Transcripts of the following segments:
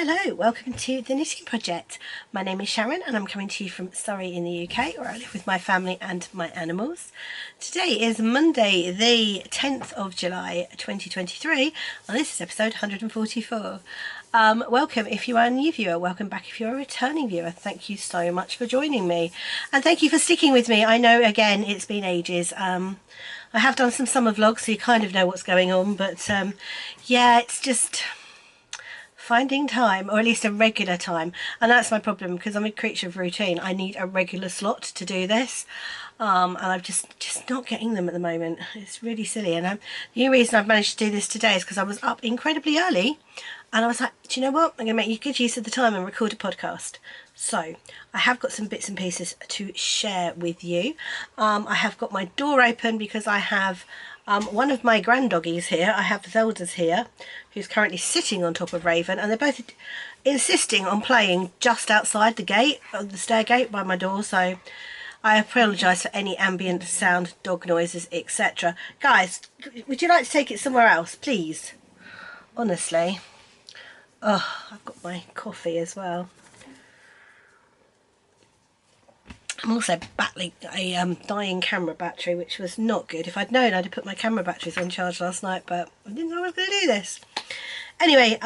Hello, welcome to the Knitting Project. My name is Sharon and I'm coming to you from Surrey in the UK, where I live with my family and my animals. Today is Monday the 10th of July 2023 and this is episode 144. Welcome if you are a new viewer, welcome back if you're a returning viewer. Thank you so much for joining me and thank you for sticking with me. I know again it's been ages. I have done some summer vlogs so you kind of know what's going on, but yeah, it's just finding time, or at least a regular time, and that's my problem because I'm a creature of routine. I need a regular slot to do this, and I'm just not getting them at the moment. It's really silly, and the only reason I've managed to do this today is because I was up incredibly early and I was like, do you know what, I'm going to make good use of the time and record a podcast. So I have got some bits and pieces to share with you. I have got my door open because I have one of my granddoggies here. I have Zelda's here, who's currently sitting on top of Raven, and they're both insisting on playing just outside the gate, the stair gate by my door, so I apologise for any ambient sound, dog noises, etc. Guys, would you like to take it somewhere else, please? Honestly. Oh, I've got my coffee as well. I'm also battling a dying camera battery, which was not good. If I'd known, I'd have put my camera batteries on charge last night, but I didn't know I was going to do this. Anyway,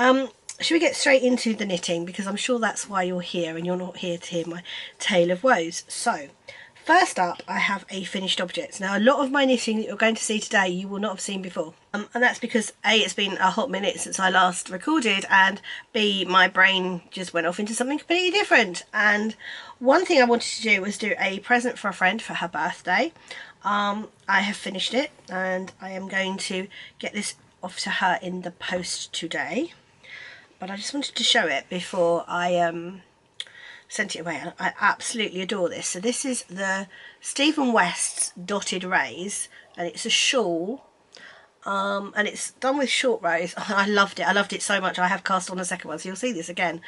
should we get straight into the knitting? Because I'm sure that's why you're here and you're not here to hear my tale of woes. So, first up, I have a finished object. Now, a lot of my knitting that you're going to see today, you will not have seen before. And that's because A, it's been a hot minute since I last recorded, and B, my brain just went off into something completely different. And one thing I wanted to do was do a present for a friend for her birthday. I have finished it, and I am going to get this off to her in the post today. But I just wanted to show it before I sent it away. I absolutely adore this. So this is the Stephen West's Dotted Rays, and it's a shawl. And it's done with short rows. I loved it. I loved it so much. I have cast on a second one, so you'll see this again.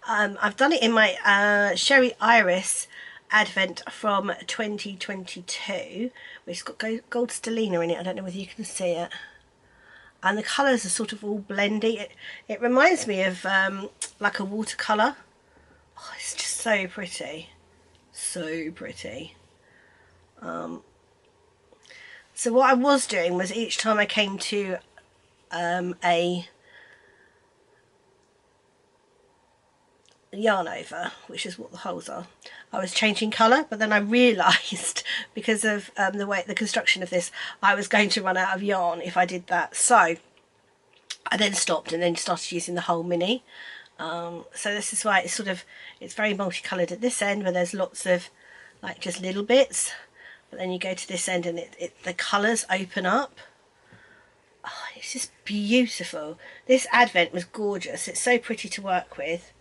I've done it in my Sherry Iris Advent from 2022, which has got gold stellina in it. I don't know whether you can see it. And the colours are sort of all blendy. It reminds me of like a watercolour. Oh, it's just so pretty. So pretty. So what I was doing was each time I came to a yarn over, which is what the holes are, I was changing colour, but then I realised because of the construction of this, I was going to run out of yarn if I did that. So I then stopped and then started using the whole mini. So this is why it's very multicoloured at this end, where there's lots of like just little bits. But then you go to this end and the colours open up. Oh, it's just beautiful. This Advent was gorgeous. It's so pretty to work with.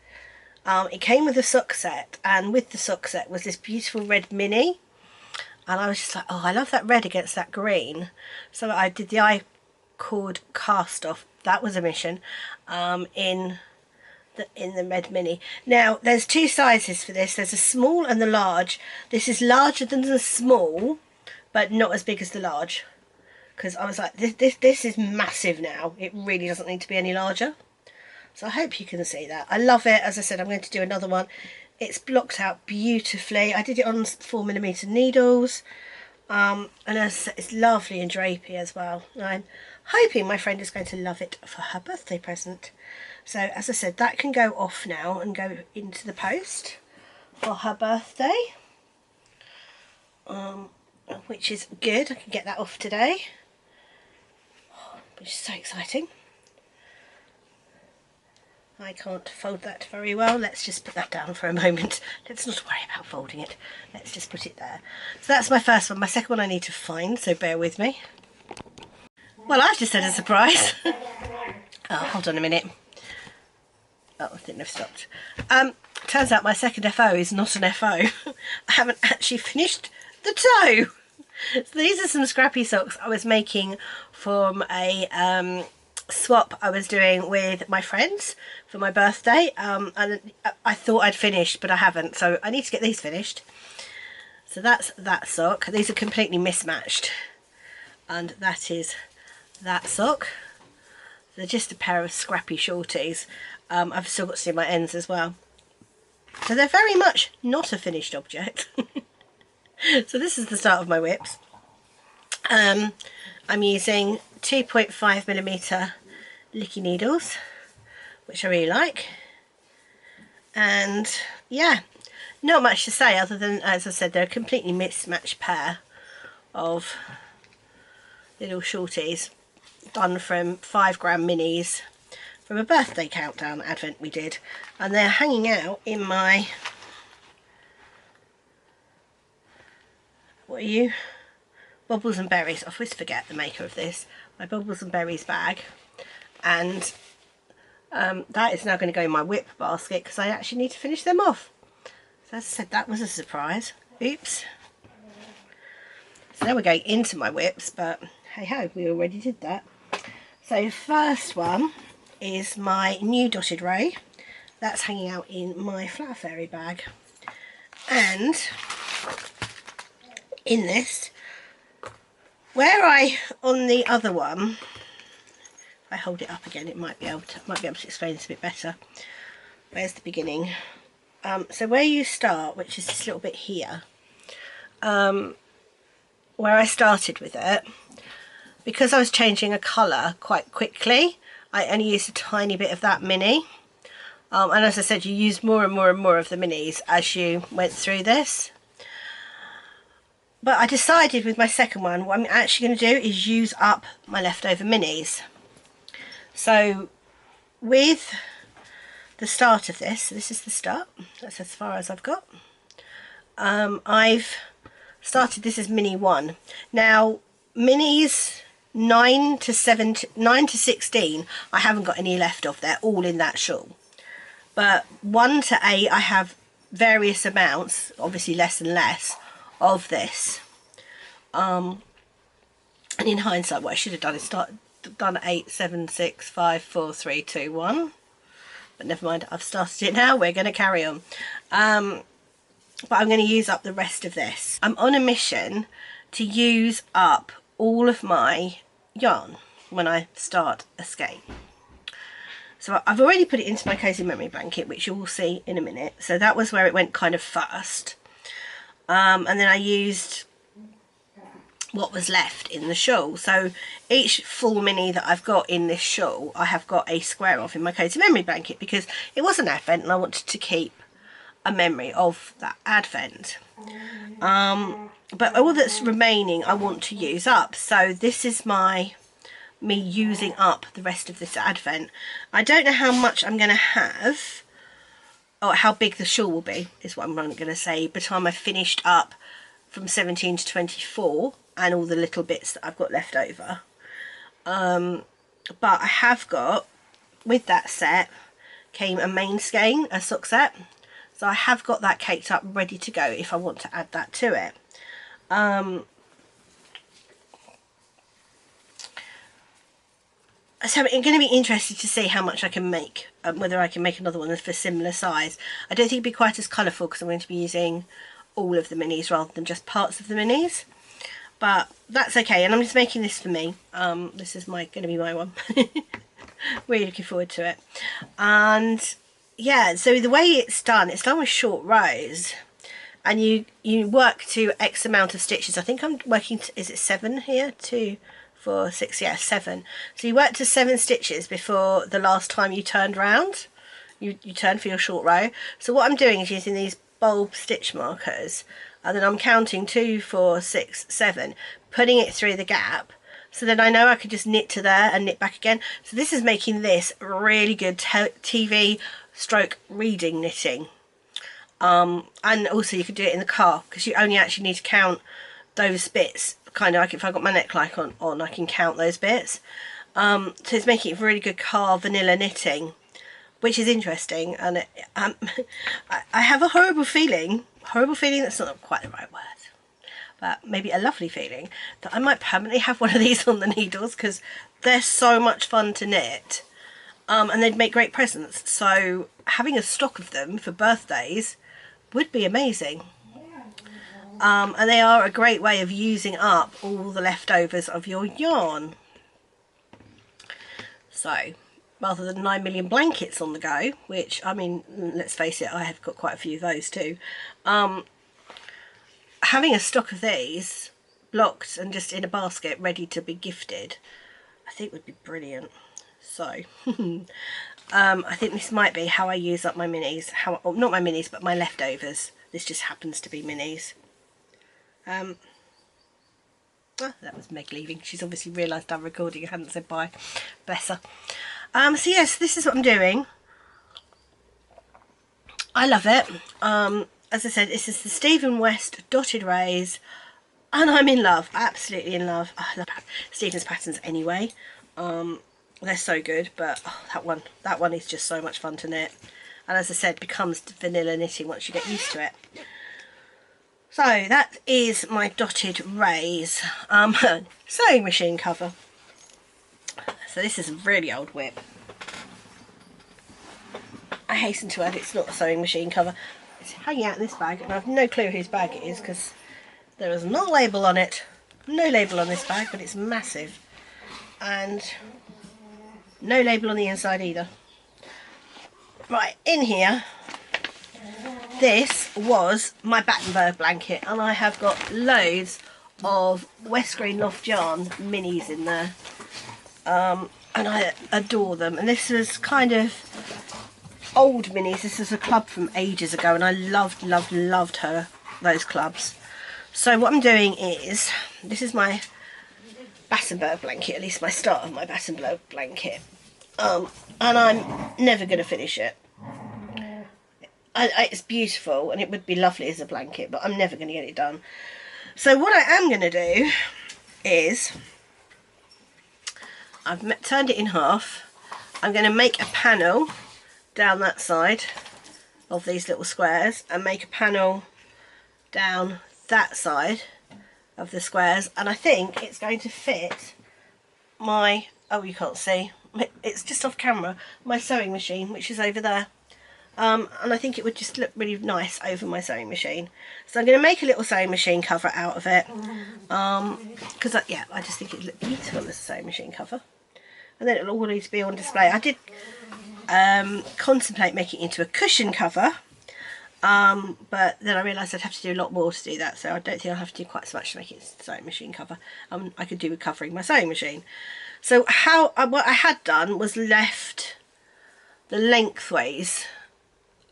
It came with a sock set, and with the sock set was this beautiful red mini. And I was just like, oh, I love that red against that green. So I did the I-cord cast off. That was a mission in the red mini. Now there's two sizes for this. There's a small and the large. This is larger than the small, but not as big as the large, because I was like, this is massive now. It really doesn't need to be any larger. So I hope you can see that. I love it. As I said, I'm going to do another one. It's blocked out beautifully. I did it on 4mm needles, and it's lovely and drapey as well. I'm hoping my friend is going to love it for her birthday present. So as I said, that can go off now and go into the post for her birthday, which is good. I can get that off today, which is so exciting. I can't fold that very well. Let's just put that down for a moment. Let's not worry about folding it. Let's just put it there. So that's my first one. My second one I need to find, so bear with me. Well, I've just had a surprise. Oh, hold on a minute. Oh, I didn't have stopped. Turns out my second FO is not an FO. I haven't actually finished the toe. So these are some scrappy socks I was making from a swap I was doing with my friends for my birthday. And I thought I'd finished, but I haven't. So I need to get these finished. So that's that sock. These are completely mismatched. And that is that sock. They're just a pair of scrappy shorties. I've still got to do my ends as well. So they're very much not a finished object. So this is the start of my whips. I'm using 2.5mm licky needles, which I really like. And yeah, not much to say other than, as I said, they're a completely mismatched pair of little shorties done from 5-gram minis from a birthday countdown advent we did, and they're hanging out in my, what are you, Bubbles and Berries. I always forget the maker of this. My Bubbles and Berries bag, and that is now going to go in my whip basket because I actually need to finish them off. So as I said, that was a surprise. Oops. So now we're going into my whips, but hey ho, we already did that. So first one is my new dotted row. That's hanging out in my Flower Fairy bag. And in this, where on the other one, if I hold it up again, it might be able to explain this a bit better. Where's the beginning? So where you start, which is this little bit here, where I started with it, because I was changing a colour quite quickly, I only used a tiny bit of that mini. And as I said, you use more and more and more of the minis as you went through this. But I decided with my second one, what I'm actually going to do is use up my leftover minis. So with the start of this, so this is the start, that's as far as I've got. I've started, this is mini 1. Now minis 9 to 16, I haven't got any left of, they're all in that shawl. But 1 to 8, I have various amounts, obviously less and less, of this. And in hindsight, what I should have done is done 8, 7, 6, 5, 4, 3, 2, 1. But never mind, I've started it now, we're going to carry on. But I'm going to use up the rest of this. I'm on a mission to use up all of my yarn when I start a skein. So I've already put it into my Cosy Memory blanket, which you will see in a minute. So that was where it went kind of first. And then I used what was left in the shawl. So each full mini that I've got in this shawl, I have got a square of in my Cosy Memory blanket, because it was an advent and I wanted to keep a memory of that advent. But all that's remaining I want to use up. So this is me using up the rest of this advent. I don't know how much I'm going to have, or how big the shawl will be, is what I'm going to say, by the time I've finished up from 17 to 24 and all the little bits that I've got left over. But I have got, with that set, came a main skein, a sock set. So I have got that caked up, ready to go if I want to add that to it. So I'm going to be interested to see how much I can make, whether I can make another one for similar size. I don't think it'd be quite as colourful because I'm going to be using all of the minis rather than just parts of the minis. But that's okay, and I'm just making this for me. This is going to be my one. Really looking forward to it. And yeah, so the way it's done with short rows, and you work to X amount of stitches. I think I'm working to, is it 7 here? 2, 4, 6, yeah, 7. So you work to 7 stitches before the last time you turned round. You turn for your short row. So what I'm doing is using these bulb stitch markers, and then I'm counting 2, 4, 6, 7, putting it through the gap. So then I know I could just knit to there and knit back again. So this is making this really good TV stroke reading knitting. And also you could do it in the car, because you only actually need to count those bits, kind of like if I've got my neckline on I can count those bits. So it's making it really good car vanilla knitting, which is interesting. And I have a horrible feeling that's not quite the right word, but maybe a lovely feeling, that I might permanently have one of these on the needles, because they're so much fun to knit. And they'd make great presents, so having a stock of them for birthdays would be amazing. And they are a great way of using up all the leftovers of your yarn. So rather than 9 million blankets on the go, which, I mean, let's face it, I have got quite a few of those too, having a stock of these blocked and just in a basket ready to be gifted, I think would be brilliant. So I think this might be how I use up my minis, not my minis but my leftovers. This just happens to be minis. Oh, that was Meg leaving. She's obviously realised I'm recording and hadn't said bye. Bless her. So yes, this is what I'm doing. I love it. As I said, this is the Stephen West Dotted Rays, and I'm in love, absolutely in love. I love Stephen's patterns anyway. They're so good, but that one is just so much fun to knit. And as I said, becomes vanilla knitting once you get used to it. So that is my Dotted Rays sewing machine cover. So this is a really old whip. I hasten to add, it's not a sewing machine cover. It's hanging out in this bag, and I have no clue whose bag it is because there is no label on it. No label on this bag, but it's massive. And no label on the inside either. Right, in here, this was my Battenberg blanket, and I have got loads of West Green Loft Yarn minis in there. And I adore them. And this was kind of old minis. This is a club from ages ago, and I loved those clubs. So what I'm doing is, this is my Battenberg blanket, at least my start of my Battenberg blanket. And I'm never going to finish it. It's beautiful, and it would be lovely as a blanket, but I'm never going to get it done. So what I am going to do is, I've turned it in half. I'm going to make a panel down that side of these little squares, and make a panel down that side of the squares, and I think it's going to fit my, oh, you can't see, it's just off camera, my sewing machine, which is over there. And I think it would just look really nice over my sewing machine. So I'm going to make a little sewing machine cover out of it, because yeah, I just think it would look beautiful as a sewing machine cover. And then it'll all need to be on display. I did contemplate making it into a cushion cover, but then I realised I'd have to do a lot more to do that, so I don't think I'll have to do quite so much to make it a sewing machine cover. I could do with covering my sewing machine. So what I had done was left the lengthways,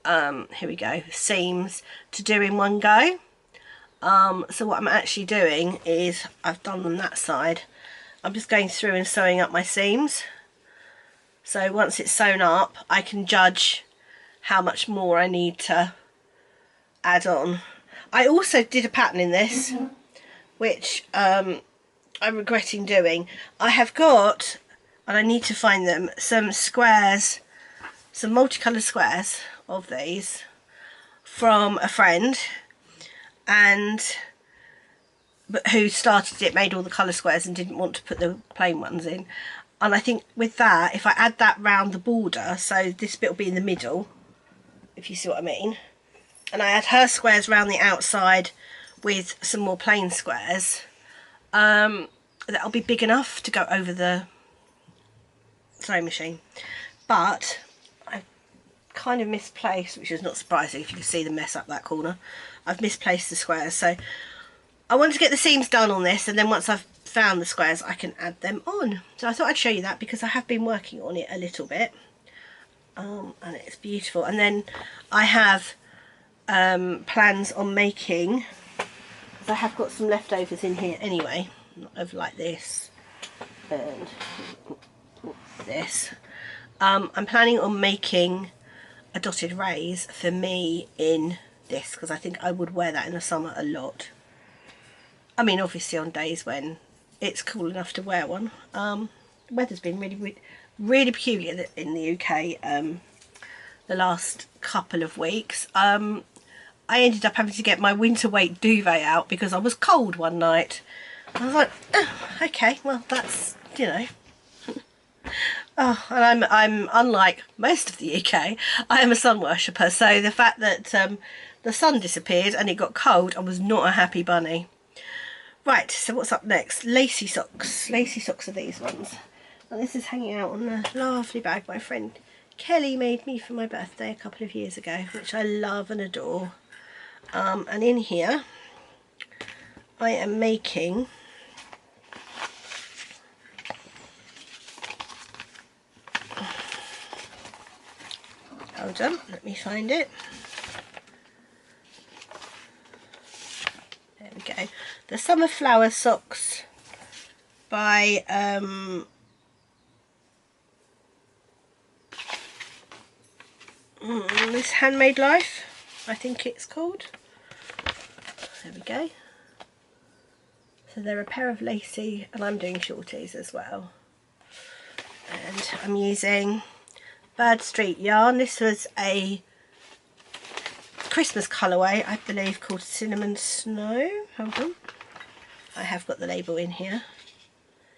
here we go, seams to do in one go. So what I'm actually doing is, I've done on that side, I'm just going through and sewing up my seams. So once it's sewn up, I can judge how much more I need to add on. I also did a pattern in this, which I'm regretting doing. I have got, and I need to find them, some squares, some multicoloured squares of these from a friend, but who started it, made all the colour squares and didn't want to put the plain ones in. And I think with that, if I add that round the border, so this bit will be in the middle, if you see what I mean, and I add her squares round the outside with some more plain squares, that'll be big enough to go over the sewing machine. But I've kind of misplaced, which is not surprising if you can see the mess up that corner, I've misplaced the squares. So I want to get the seams done on this, and then once I've found the squares I can add them on. So I thought I'd show you that because I have been working on it a little bit, and it's beautiful. And then I have plans on making, because I have got some leftovers in here anyway, of like this and this. I'm planning on making a Dotted Rays for me in this, because I think I would wear that in the summer a lot. I mean, obviously on days when it's cool enough to wear one. The weather's been really peculiar in the UK the last couple of weeks. I ended up having to get my winter weight duvet out because I was cold one night. I was like, oh, okay, well that's, you know. Oh, and I'm unlike most of the UK, I am a sun worshipper, so the fact that the sun disappeared and it got cold, I was not a happy bunny. Right, so what's up next? Lacy socks. Lacy socks are these ones. And this is hanging out on a lovely bag my friend Kelly made me for my birthday a couple of years ago, which I love and adore. And in here I am making hold on, let me find it. There we go. The Summer Flower Socks by This Handmade Life, I think it's called. There we go. So they're a pair of lacy, and I'm doing shorties as well. And I'm using Bird Street yarn. This was a Christmas colourway, I believe, called Cinnamon Snow. Hold on. I have got the label in here.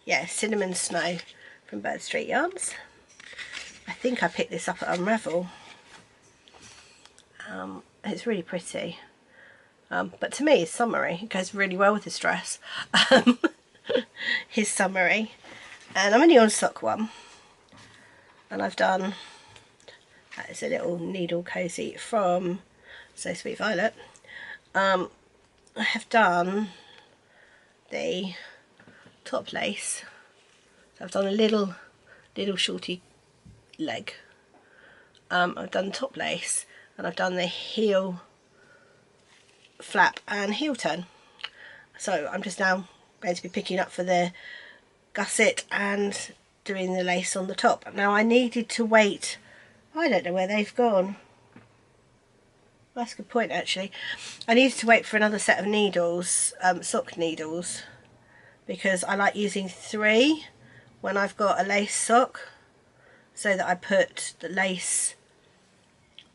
Yeah, Cinnamon Snow from Bird Street Yarns. I think I picked this up at Unravel. It's really pretty. But to me, it's summery. It goes really well with this dress. His summery. And I'm only on sock one. And I've done, that is a little needle cozy from So Sweet Violet. I have done the top lace. So I've done a little shorty leg. I've done top lace, and I've done the heel flap and heel turn. So I'm just now going to be picking up for the gusset and doing the lace on the top. Now I needed to wait, I don't know where they've gone. That's a good point actually. I needed to wait for another set of needles, sock needles, because I like using 3 when I've got a lace sock, so that I put the lace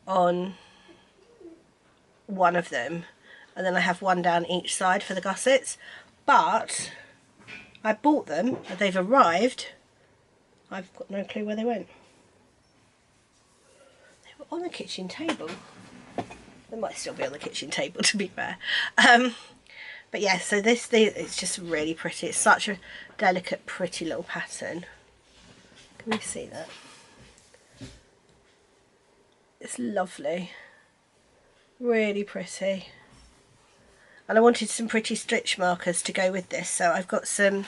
on one of them and then I have one down each side for the gussets. But I bought them and they've arrived. I've got no clue where they went. They were on the kitchen table. They might still be on the kitchen table, to be fair. But yeah, so this thing, it's just really pretty. It's such a delicate, pretty little pattern. Can you see that? It's lovely. Really pretty. And I wanted some pretty stitch markers to go with this, so I've got some,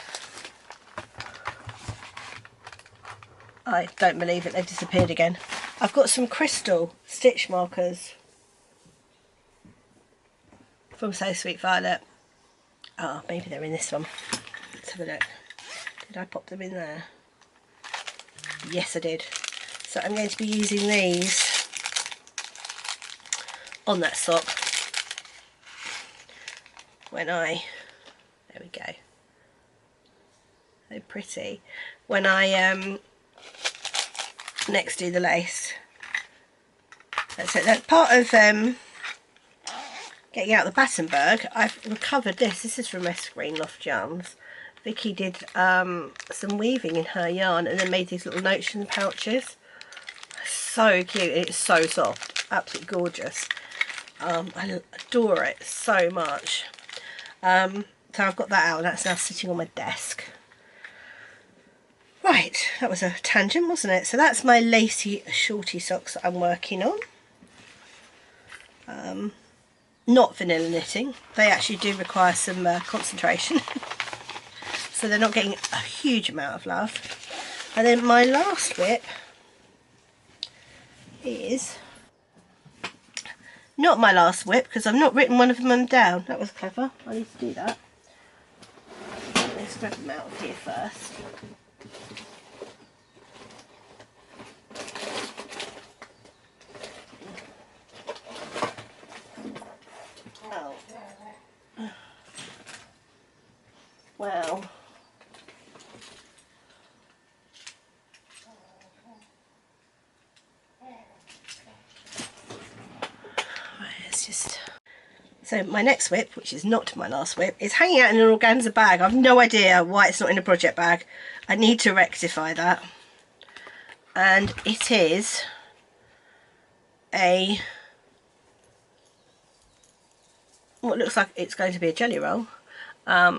I don't believe it, they've disappeared again. I've got some crystal stitch markers from So Sweet Violet. Oh, maybe they're in this one. Let's have a look. Did I pop them in there? Yes, I did. So I'm going to be using these on that sock when I, there we go, so pretty, when I next do the lace. So that's part of getting out the Battenberg. I've recovered this. This is from my Screen Loft Yarns. Vicky did some weaving in her yarn and then made these little notes in the pouches. So cute. It's so soft. Absolutely gorgeous. I adore it so much. So I've got that out and that's now sitting on my desk. Right, that was a tangent, wasn't it? So that's my lacy shorty socks that I'm working on. Not vanilla knitting. They actually do require some concentration. So they're not getting a huge amount of love. And then my last whip is not my last whip, because I've not written one of them down. That was clever. I need to do that. Let's grab them out of here first. Oh. Wow. So my next whip, which is not my last whip, is hanging out in an organza bag. I've no idea why it's not in a project bag. I need to rectify that. And it is a, what looks like it's going to be a jelly roll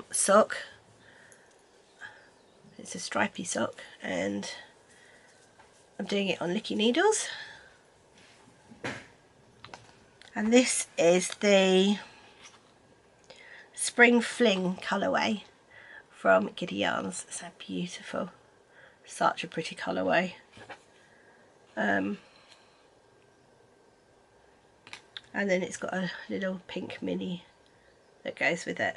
sock. it's a stripy sock, and I'm doing it on Licky Needles. And this is the Spring Fling colourway from Giddy Yarns. So beautiful, such a pretty colourway. And then it's got a little pink mini that goes with it.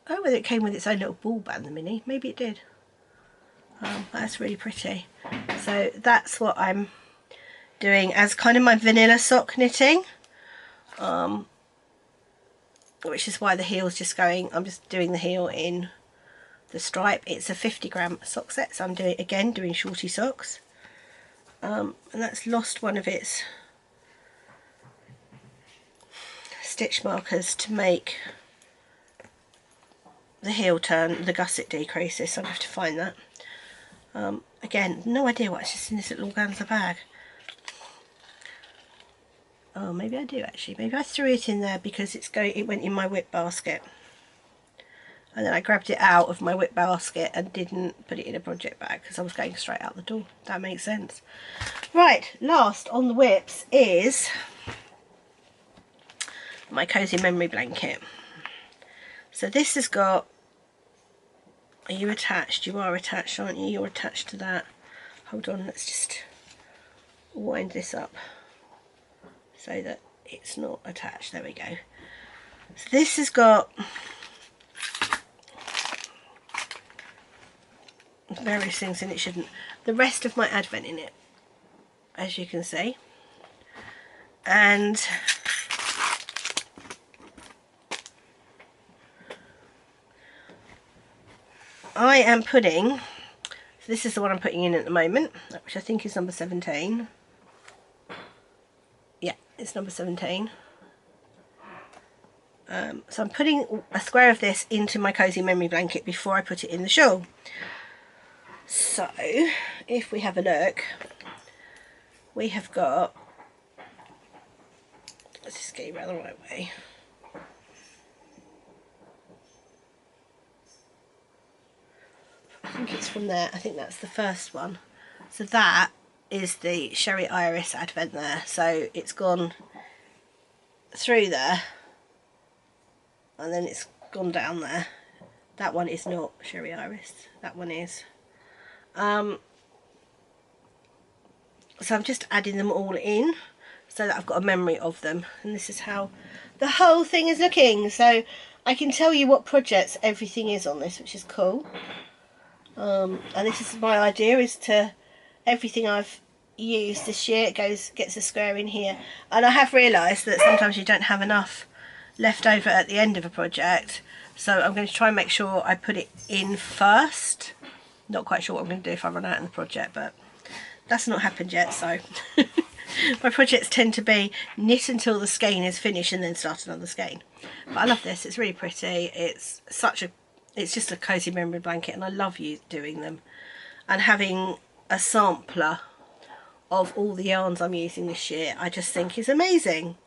Oh, whether it came with its own little ball band, the mini. Maybe it did. That's really pretty. So that's what I'm doing as kind of my vanilla sock knitting. Which is why the heel's just going, I'm just doing the heel in the stripe. It's a 50-gram sock set, so I'm doing shorty socks. And that's lost one of its stitch markers to make the heel turn, the gusset decreases, so I'm going to have to find that. Again, no idea what's just in this little organza bag. Oh, maybe I do actually. Maybe I threw it in there because it went in my whip basket. And then I grabbed it out of my whip basket and didn't put it in a project bag because I was going straight out the door. That makes sense. Right, last on the whips is my Cosy Memory blanket. So this has got, are you attached? You are attached, aren't you? You're attached to that. Hold on, let's just wind this up so that it's not attached. There we go. So this has got various things in it, shouldn't. The rest of my advent in it, as you can see. And I am putting, so this is the one I'm putting in at the moment, which I think is number 17. Yeah, it's number 17. So I'm putting a square of this into my Cosy Memory blanket before I put it in the shawl. So if we have a look, we have got, let's just get it around the right way. I think it's from there. I think that's the first one. So that is the Sherry Iris advent there. So it's gone through there and then it's gone down there. That one is not Sherry Iris. That one is. So I'm just adding them all in so that I've got a memory of them. And this is how the whole thing is looking. So I can tell you what projects everything is on this, which is cool. And this is my idea, is to everything I've used this year, it gets a square in here. And I have realised that sometimes you don't have enough left over at the end of a project, so I'm going to try and make sure I put it in first. Not quite sure what I'm going to do if I run out in the project, but that's not happened yet. So my projects tend to be knit until the skein is finished and then start another skein. But I love this, it's really pretty. It's just a Cosy Memory blanket, and I love doing them. And having a sampler of all the yarns I'm using this year, I just think is amazing.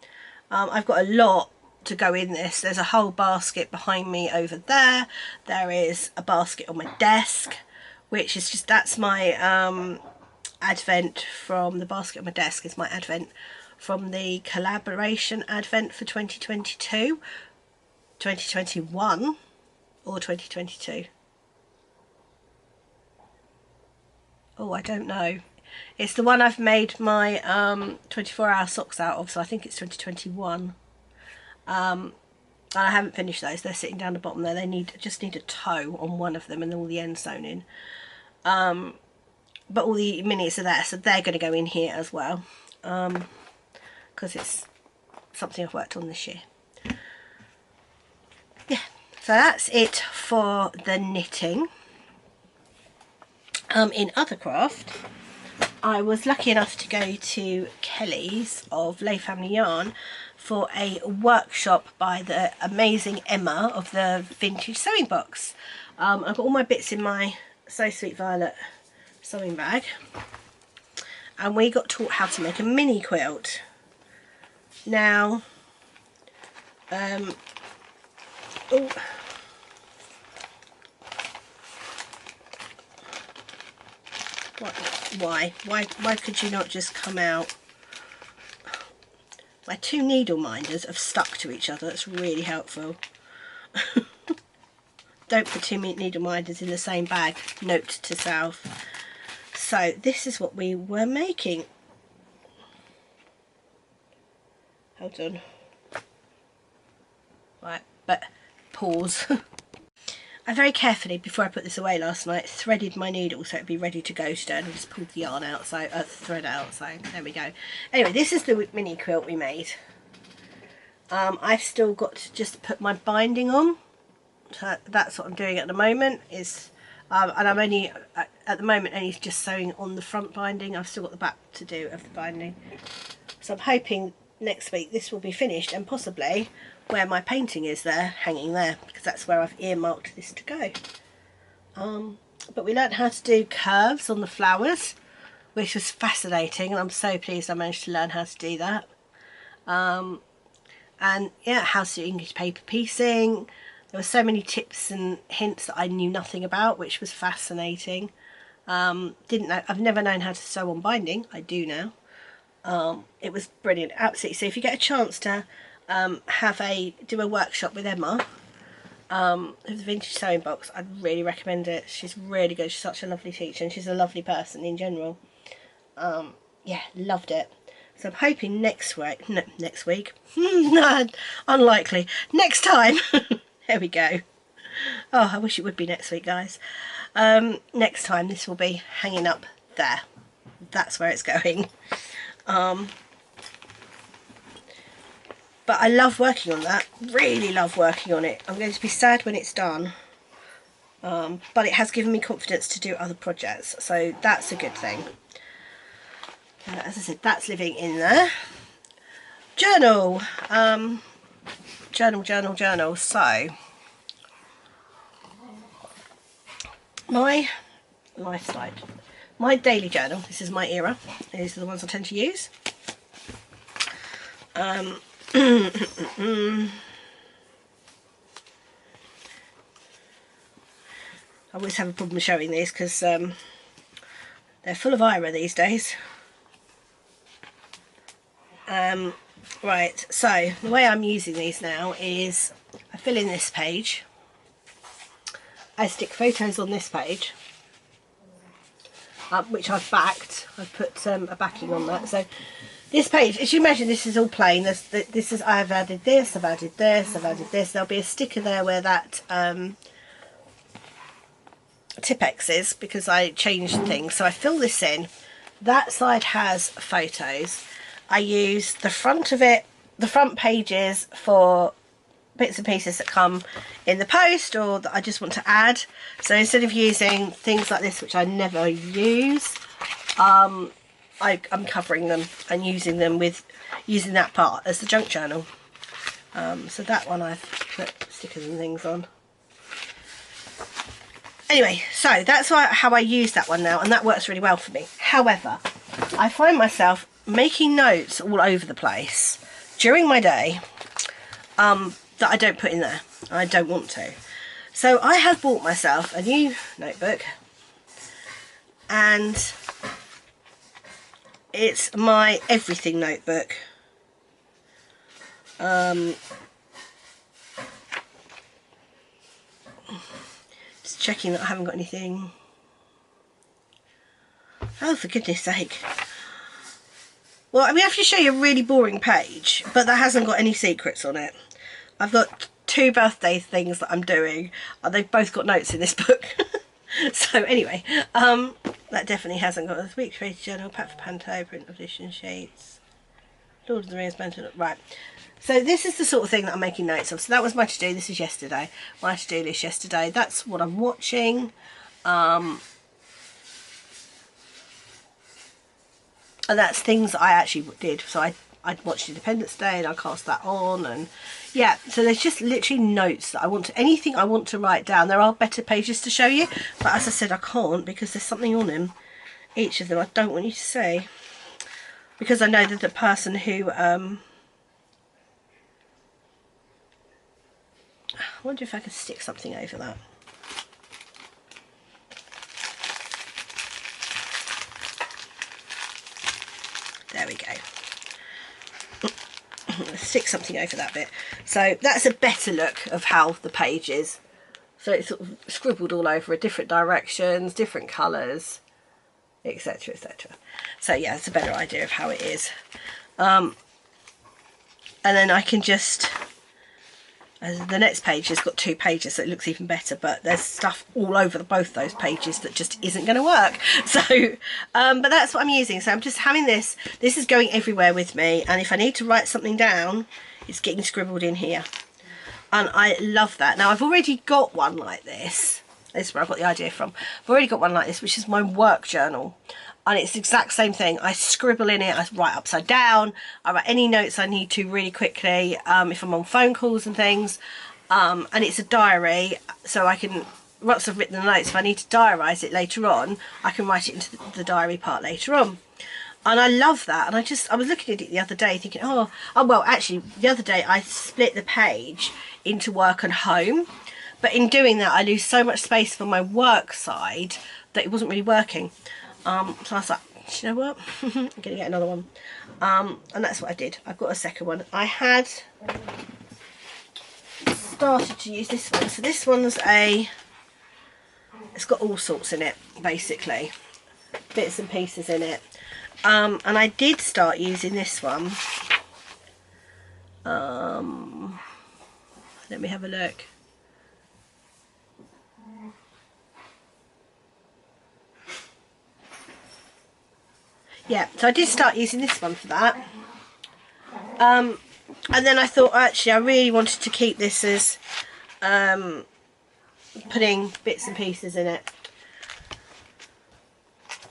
I've got a lot to go in this. There's a whole basket behind me over there. There is a basket on my desk, which is just, that's my advent from the basket on my desk, is my advent from the collaboration advent for 2022, 2021 or 2022. Oh, I don't know. It's the one I've made my 24-hour socks out of, so I think it's 2021. And I haven't finished those. They're sitting down the bottom there. They just need a toe on one of them and all the ends sewn in. But all the minis are there, so they're going to go in here as well, because it's something I've worked on this year. Yeah, so that's it for the knitting. In other craft, I was lucky enough to go to Kelly's of Lay Family Yarn for a workshop by the amazing Emma of the Vintage Sewing Box. I've got all my bits in my So Sweet Violet sewing bag, and we got taught how to make a mini quilt. Now, Why could you not just come out? My two needle minders have stuck to each other. That's really helpful. Don't put two needle minders in the same bag. Note to self. So this is what we were making. Hold on. Right, but pause. I very carefully, before I put this away last night, threaded my needle so it'd be ready to go today, and I just pulled the yarn out, so thread out, so there we go. Anyway, this is the mini quilt we made. I've still got to just put my binding on, so that's what I'm doing at the moment. And I'm only at the moment only just sewing on the front binding. I've still got the back to do of the binding, so I'm hoping next week this will be finished, and possibly where my painting is there, hanging there, because that's where I've earmarked this to go. But we learnt how to do curves on the flowers, which was fascinating, and I'm so pleased I managed to learn how to do that. And yeah, how to do English paper piecing. There were so many tips and hints that I knew nothing about, which was fascinating. Didn't know, I've never known how to sew on binding. I do now. It was brilliant, absolutely. So if you get a chance to do a workshop with Emma of the Vintage Sewing Box, I'd really recommend it. She's really good. She's such a lovely teacher, and she's a lovely person in general. Yeah, loved it. So I'm hoping next week, unlikely, next time, there we go. Oh, I wish it would be next week, guys. Next time this will be hanging up there. That's where it's going. But I love working on that, really love working on it. I'm going to be sad when it's done, but it has given me confidence to do other projects, so that's a good thing. As I said, that's living in there. Journal, journal. So my lifestyle, my daily journal, this is my era, these are the ones I tend to use. I always have a problem showing these because they're full of ira these days. Right, so the way I'm using these now is I fill in this page, I stick photos on this page, which I've backed. I've put a backing on that. So this page, as you imagine, this is all plain. This is, I've added this, I've added this, I've added this. There'll be a sticker there where that Tipp-Ex is, because I changed things. So I fill this in. That side has photos. I use the front of it, the front pages, for bits and pieces that come in the post or that I just want to add. So instead of using things like this, which I never use, I'm covering them and using that part as the junk journal. So that one I've put stickers and things on. Anyway, so that's how I use that one now, and that works really well for me. However, I find myself making notes all over the place during my day that I don't put in there. I don't want to. So I have bought myself a new notebook, and it's my everything notebook. Just checking that I haven't got anything. Oh, for goodness sake. Well, I'm going to have to show you a really boring page, but that hasn't got any secrets on it. I've got 2 birthday things that I'm doing, and they've both got notes in this book. So anyway, that definitely hasn't got a week's creative journal, pack for Panto, print edition sheets, Lord of the Rings, right. So this is the sort of thing that I'm making notes of. So that was my to-do. This is yesterday. My to-do list yesterday. That's what I'm watching. And that's things I actually did. So I watched Independence Day and I cast that on, and yeah, so there's just literally notes that I want to, anything I want to write down. There are better pages to show you, but as I said, I can't because there's something on them, each of them, I don't want you to see, because I know that the person who I wonder if I could stick something over that. There we go. Stick something over that bit. So that's a better look of how the page is. So it's sort of scribbled all over in different directions, different colours, etc, etc. So yeah, it's a better idea of how it is. And then I can just, the next page has got 2 pages, so it looks even better, but there's stuff all over both those pages that just isn't going to work. So but that's what I'm using. So I'm just having this is going everywhere with me, and if I need to write something down, it's getting scribbled in here, and I love that. Now I've already got one like this. This is where I got the idea from. I've already got one like this, which is my work journal. And it's the exact same thing. I scribble in it, I write upside down, I write any notes I need to really quickly, if I'm on phone calls and things. And it's a diary, so I can, once I've written the notes, if I need to diarise it later on, I can write it into the diary part later on. And I love that. And I was looking at it the other day thinking, oh well, actually, the other day I split the page into work and home. But in doing that, I lose so much space for my work side that it wasn't really working. So I was like, you know what, I'm going to get another one. And that's what I did. I've got a second one. I had started to use this one. So this one's it's got all sorts in it, basically. Bits and pieces in it. And I did start using this one. Let me have a look. Yeah, so I did start using this one for that. And then I thought, actually, I really wanted to keep this as putting bits and pieces in it.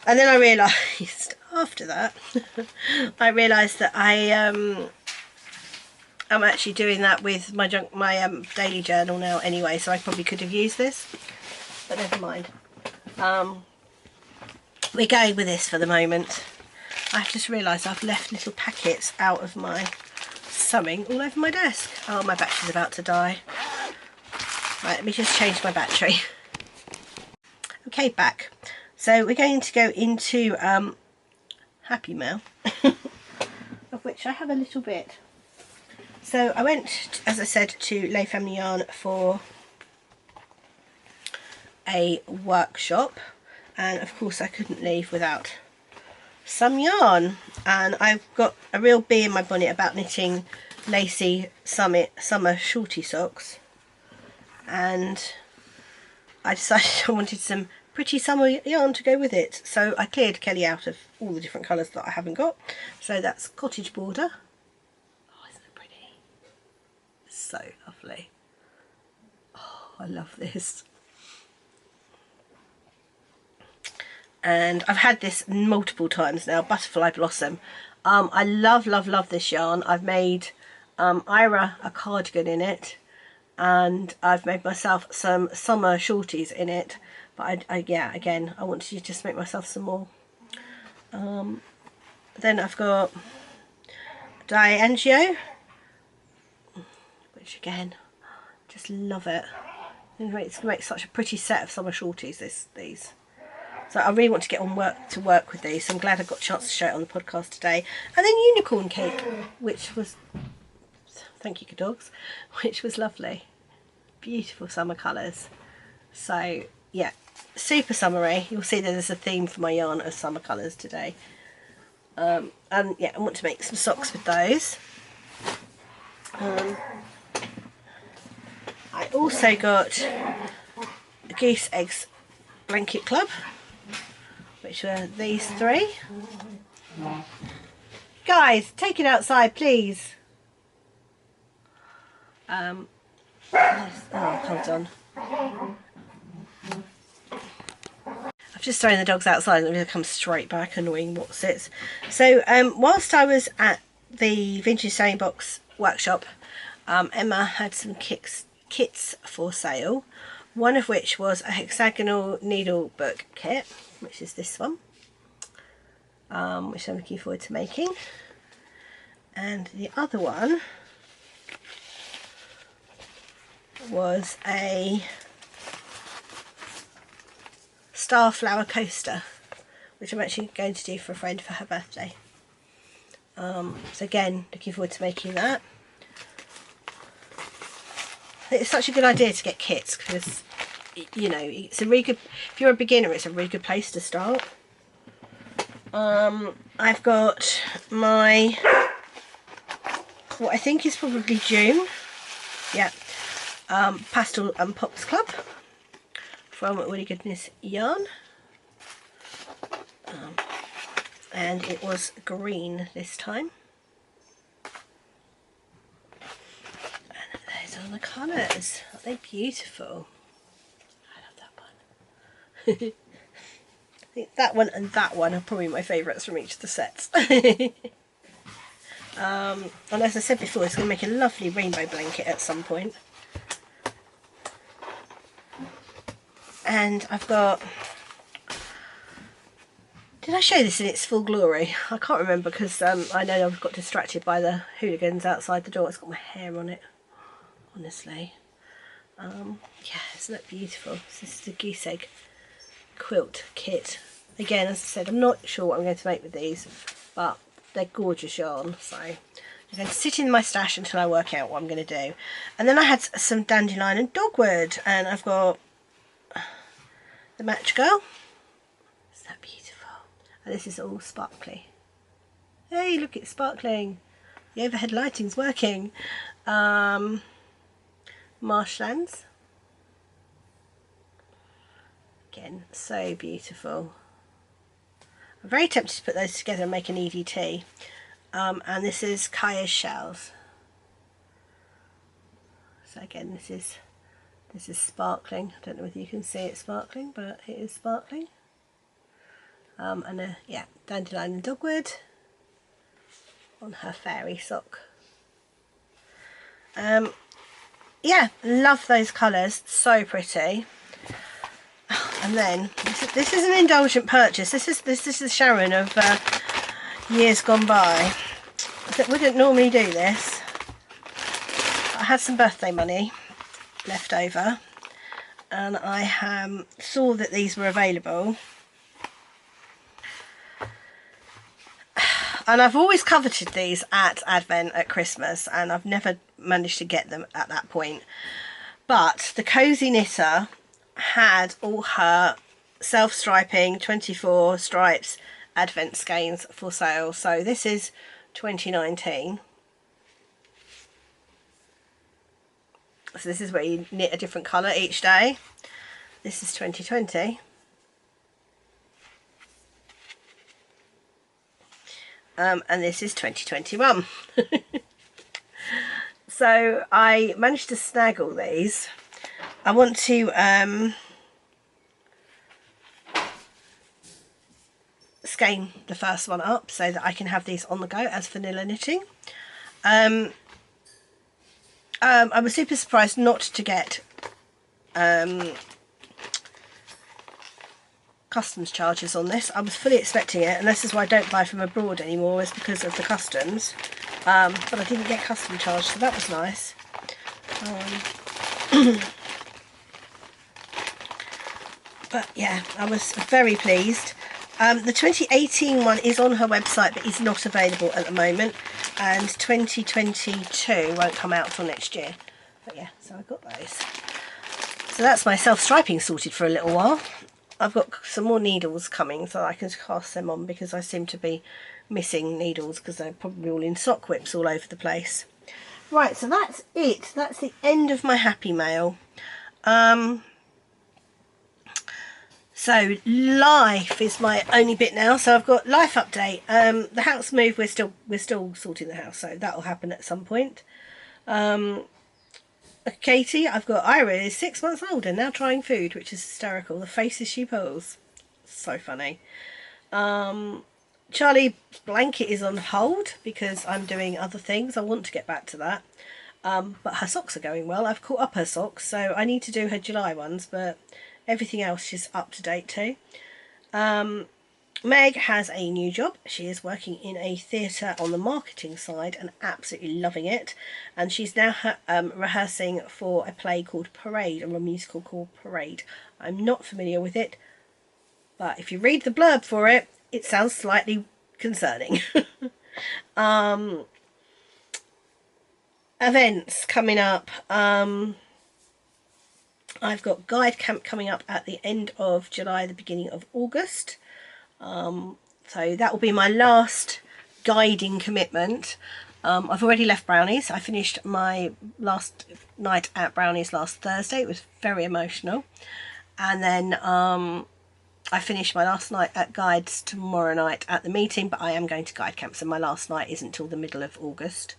And then I realised, after that, I realised that I'm actually doing that with my daily journal now anyway, so I probably could have used this. But never mind. We're going with this for the moment. I've just realised I've left little packets out of my sewing all over my desk. Oh, my battery's about to die. Right, let me just change my battery. Okay, back. So we're going to go into Happy Mail, of which I have a little bit. So I went, as I said, to Les Family Yarn for a workshop, and of course I couldn't leave without some yarn, and I've got a real bee in my bonnet about knitting lacy summer shorty socks, and I decided I wanted some pretty summer yarn to go with it, so I cleared Kelly out of all the different colours that I haven't got. So that's Cottage Border. Oh, isn't it pretty? So lovely. Oh, I love this. And I've had this multiple times now, Butterfly Blossom. I love this yarn. I've made Ira a cardigan in it, and I've made myself some summer shorties in it, but yeah, again, I want to just make myself some more. Then I've got Diangio, which again, just love it. It's going to make such a pretty set of summer shorties, these. So I really want to get on to work with these, so I'm glad I got a chance to show it on the podcast today. And then Unicorn Cake, which was, thank you, good dogs, which was lovely. Beautiful summer colours. So yeah, super summery. You'll see there's a theme for my yarn of summer colours today. And yeah, I want to make some socks with those. I also got a Goose Eggs Blanket Club, which were these 3. Guys, take it outside, please. Oh, hold on. I've just thrown the dogs outside and they'll come straight back, annoying whatsits. So, whilst I was at the Vintage Sewing Box workshop, Emma had some kits for sale. One of which was a hexagonal needle book kit, which is this one, which I'm looking forward to making. And the other one was a starflower coaster, which I'm actually going to do for a friend for her birthday. So again, looking forward to making that. It's such a good idea to get kits because, you know, it's a really good, if you're a beginner, it's a really good place to start. I've got my, what I think is probably June, yeah, Pastel and Pops Club from Woolly Goodness Yarn, and it was green this time. And those are the colours. Aren't they beautiful? I love that one. I think that one and that one are probably my favourites from each of the sets. And as I said before, it's going to make a lovely rainbow blanket at some point. And I've got, did I show this in its full glory? I can't remember because I know I've got distracted by the hooligans outside the door. It's got my hair on it, honestly. Yeah, isn't that beautiful? This is the goose egg quilt kit. Again, as I said, I'm not sure what I'm going to make with these, but they're gorgeous yarn, so I'm going to sit in my stash until I work out what I'm going to do. And then I had some dandelion and dogwood, and I've got the Match Girl. Isn't that beautiful? And this is all sparkly. Hey, look, it's sparkling. The overhead lighting's working. Marshlands. Again, so beautiful. I'm very tempted to put those together and make an EDT. And this is Kaya's Shells. So again, this is sparkling. I don't know whether you can see it sparkling, but it is sparkling. And yeah, dandelion and dogwood on her fairy sock. Yeah, love those colours, so pretty. And then this is an indulgent purchase. This is Sharon of years gone by. I wouldn't normally do this. I had some birthday money left over, and I saw that these were available. And I've always coveted these at Advent, at Christmas, and I've never managed to get them at that point. But the Cosy Knitter had all her self-striping 24 stripes Advent skeins for sale. So this is 2019. So this is where you knit a different colour each day. This is 2020. And this is 2021. So I managed to snag all these. I want to skein the first one up so that I can have these on the go as vanilla knitting. I was super surprised not to get customs charges on this. I was fully expecting it, and this is why I don't buy from abroad anymore, is because of the customs. But I didn't get custom charge, so that was nice. But yeah, I was very pleased. The 2018 one is on her website but is not available at the moment, and 2022 won't come out till next year. But yeah, so I got those. So that's my self-striping sorted for a little while. I've got some more needles coming so I can cast them on, because I seem to be missing needles because they're probably all in sock whips all over the place. Right, so that's it. That's the end of my happy mail. So life is my only bit now. So I've got life update. The house move, we're still sorting the house, so that'll happen at some point. Katie, I've got Ira is 6 months old and now trying food, which is hysterical. The faces she pulls, so funny. Charlie's blanket is on hold because I'm doing other things. I want to get back to that. But her socks are going well. I've caught up her socks, so I need to do her July ones, but everything else she's up to date too. Meg has a new job. She is working in a theatre on the marketing side and absolutely loving it. And she's now rehearsing for a play called Parade, or a musical called Parade. I'm not familiar with it, but if you read the blurb for it, it sounds slightly concerning. Events coming up. I've got guide camp coming up at the end of July, the beginning of August. So that will be my last guiding commitment. I've already left Brownies. I finished my last night at Brownies last Thursday. It was very emotional. And then I finished my last night at Guides tomorrow night at the meeting, but I am going to guide camp, so my last night isn't until the middle of August.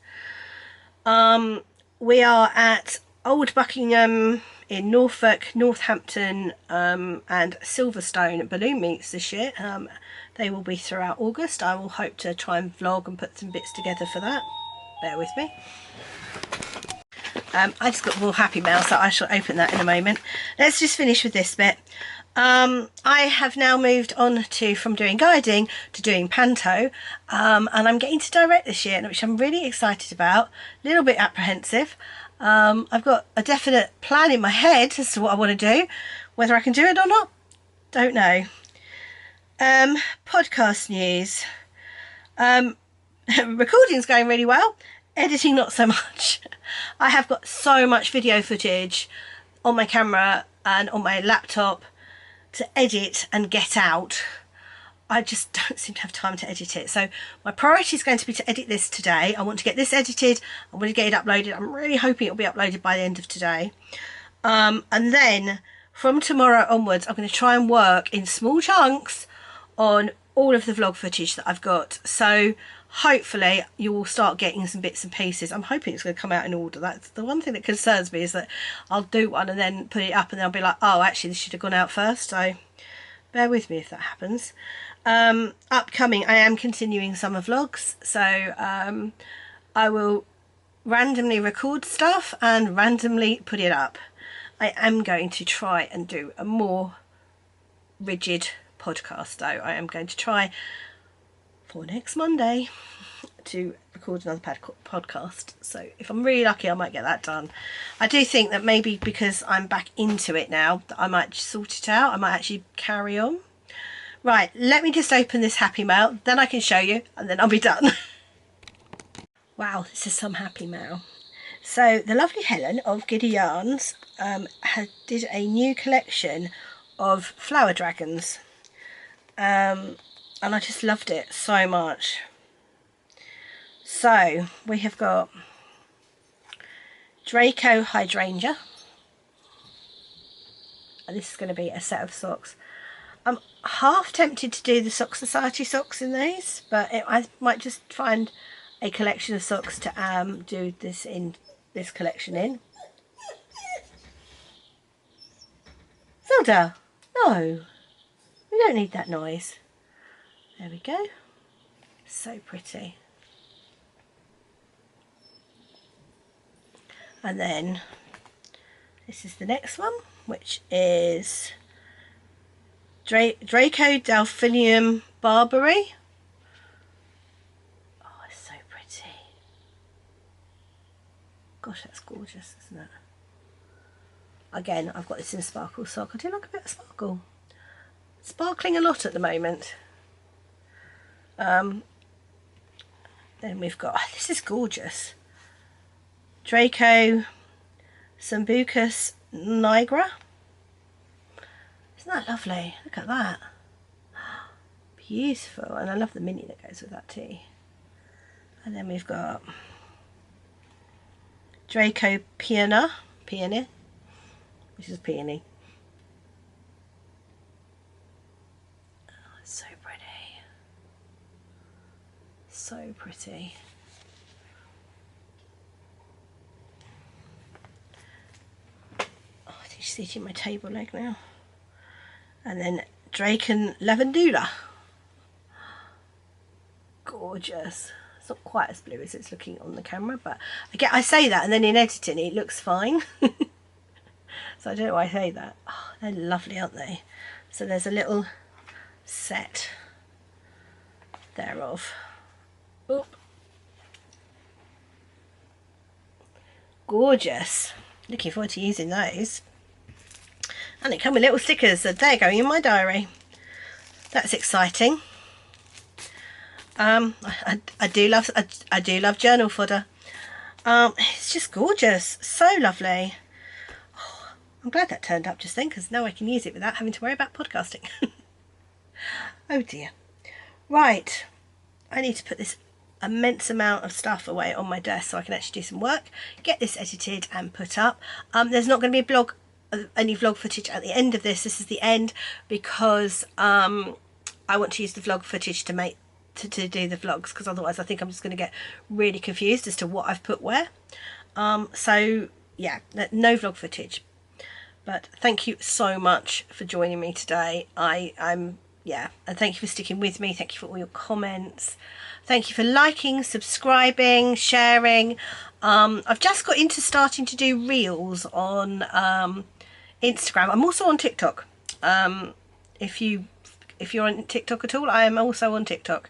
We are at Old Buckingham in Norfolk, Northampton, and Silverstone balloon meets this year. They will be throughout August. I will hope to try and vlog and put some bits together for that. Bear with me. I just got more happy mail, so I shall open that in a moment. Let's just finish with this bit. I have now moved on from doing guiding to doing panto, and I'm getting to direct this year, which I'm really excited about. A little bit apprehensive. I've got a definite plan in my head as to what I want to do. Whether I can do it or not, don't know. Podcast news. Recording's going really well. Editing not so much. I have got so much video footage on my camera and on my laptop to edit and get out. I just don't seem to have time to edit it. So my priority is going to be to edit this today. I want to get this edited. I want to get it uploaded. I'm really hoping it'll be uploaded by the end of today. And then from tomorrow onwards, I'm going to try and work in small chunks on all of the vlog footage that I've got. So hopefully you will start getting some bits and pieces. I'm hoping it's going to come out in order. That's the one thing that concerns me, is that I'll do one and then put it up and then I'll be like, oh, actually this should have gone out first. So bear with me if that happens. Upcoming, I am continuing summer vlogs, so I will randomly record stuff and randomly put it up. I am going to try and do a more rigid podcast though. I am going to try for next Monday to record another podcast, so if I'm really lucky I might get that done. I do think that maybe because I'm back into it now that I might sort it out. I might actually carry on. Right, let me just open this happy mail, then I can show you and then I'll be done. Wow, this is some happy mail. So the lovely Helen of Giddy Yarns did a new collection of flower dragons, and I just loved it so much. So we have got Draco Hydrangea, and this is going to be a set of socks. I'm half tempted to do the Sock Society socks in these, but I might just find a collection of socks to do this collection in. Zelda, no, we don't need that noise. There we go. So pretty. And then this is the next one, which is Draco Delphinium Barbary. Oh, it's so pretty. Gosh, that's gorgeous, isn't it? Again, I've got this in sparkle sock. I do like a bit of sparkle. Sparkling a lot at the moment. Then we've got, oh, this is gorgeous. Draco Sambucus nigra. Isn't that lovely? Look at that. Beautiful. And I love the mini that goes with that too. And then we've got Draco Peony, which is peony. Oh, it's so pretty. So pretty. Oh, I think she's eating my table leg now. And then Draken Lavandula. Gorgeous. It's not quite as blue as it's looking on the camera, but I say that and then in editing it looks fine. So I don't know why I say that. Oh, they're lovely, aren't they? So there's a little set thereof. Oop. Gorgeous. Looking forward to using those. And it come with little stickers, so they're going in my diary. That's exciting. I do love I do love journal fodder. It's just gorgeous, so lovely. Oh, I'm glad that turned up just then, because now I can use it without having to worry about podcasting. Oh dear. Right, I need to put this immense amount of stuff away on my desk so I can actually do some work, get this edited and put up. There's not going to be any vlog footage at the end of this. This is the end because I want to use the vlog footage to do the vlogs, because otherwise I think I'm just going to get really confused as to what I've put where. So yeah, no vlog footage. But thank you so much for joining me today. Yeah, and thank you for sticking with me. Thank you for all your comments. Thank you for liking, subscribing, sharing. I've just got into starting to do reels on Instagram. I'm also on TikTok. If you're on TikTok at all, I am also on TikTok.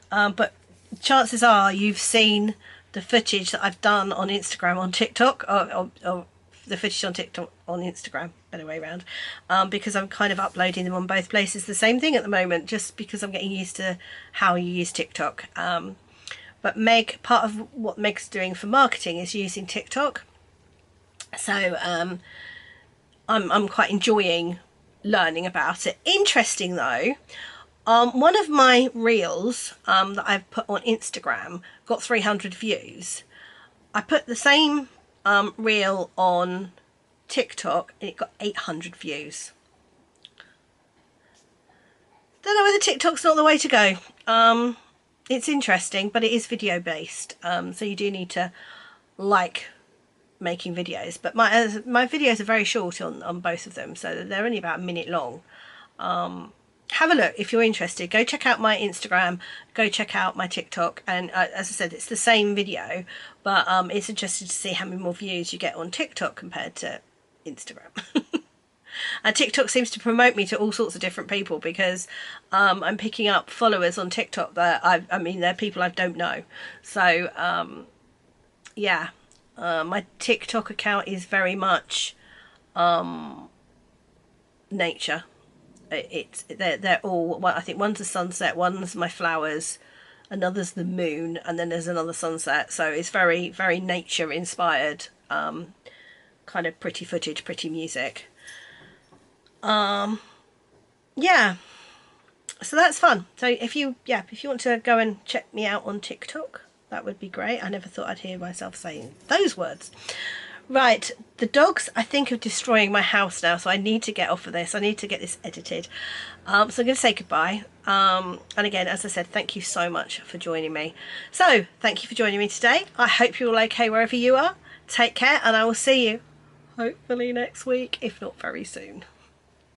But chances are you've seen the footage that I've done on Instagram on TikTok, or the footage on TikTok on Instagram, better way around, because I'm kind of uploading them on both places, the same thing at the moment, just because I'm getting used to how you use TikTok. But Meg, part of what Meg's doing for marketing is using TikTok, so I'm quite enjoying learning about it. Interesting though, one of my reels that I've put on Instagram got 300 views. I put the same reel on TikTok and it got 800 views. Don't know whether TikTok's not the way to go. It's interesting, but it is video based, so you do need to like making videos, but my videos are very short on both of them, so they're only about a minute long. Have a look if you're interested. Go check out my Instagram, go check out my TikTok, and as I said, it's the same video, but it's interesting to see how many more views you get on TikTok compared to Instagram. And TikTok seems to promote me to all sorts of different people, because I'm picking up followers on TikTok that I mean they're people I don't know. So yeah, my TikTok account is very much nature. They're all, well, I think one's a sunset, one's my flowers, another's the moon, and then there's another sunset. So it's very, very nature inspired, kind of pretty footage, pretty music. Yeah, so that's fun. So if you want to go and check me out on TikTok, that would be great. I never thought I'd hear myself saying those words. Right, the dogs I think are destroying my house now, so I need to get off of this. I need to get this edited. So I'm going to say goodbye. And again, as I said, thank you so much for joining me. So thank you for joining me today. I hope you're all okay wherever you are. Take care, and I will see you hopefully next week, if not very soon.